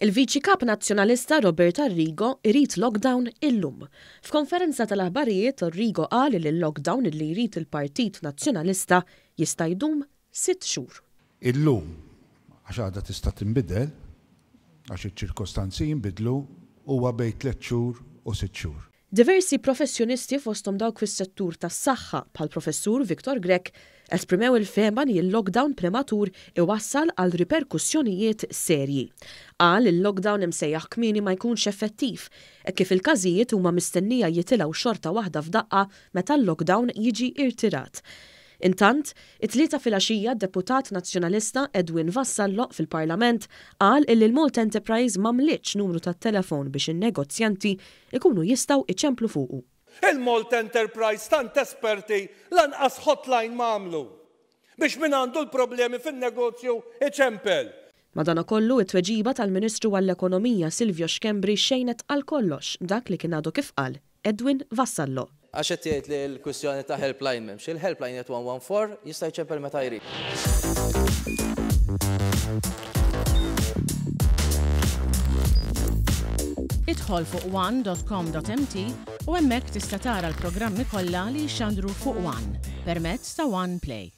Il-Viċi Kap Nazzjonalista Robert Arrigo irid lockdown illum. F'konferenza tal-aħbarijiet Arrigo qal li l-lockdown li jrid il-Partit Nazzjonalista jista' jdum 6 xhur. Illum għax għadha tista' tinbidel għax iċ-ċirkostanzi jinbidlu huwa bejn 3 xhur u 6 xhur. Diversi professjonisti fosthom dawk fis-settur tas-saħħa bħal professur Viktor Grek esprimew il-fehma li l-lockdown prematur iwassal għal riperkussjonijiet serji. Qal il-lockdown imsejjaħ kmieni ma jkunx effettiv, kif il-każijiet huma mistennija jitilgħu xorta waħda f'daqqa meta l-lockdown jiġi irtirat. Intant, it-tlieta filgħaxija d-Deputat Nazzjonalista Edwin Vassallo fil-Parlament qal illi l-Malt Enterprise m'għamlitx numru tat-telefon biex in-negozjanti ikunu jistgħu iċemplu fuqu. Il-Malt Enterprise tant esperti lanqas hotline m'għamlu biex min għandu l-problemi fin-negozju iċempel. Madankollu it-tweġiba tal-Ministru għall-Ekonomija Silvio Xkembri xejnet għal kollox dak li kien għadu kif qal Edwin Vassallo. Għax qed jgħid li l-kwistjoni ta' helpline m'hemmx. Il-helpline qed 114 jista' jċempel meta jrid. Idħol fuq one.com.mt u hemmhekk tista' tara l-programmi kollha li jxandru fuq One permezz ta' One Play.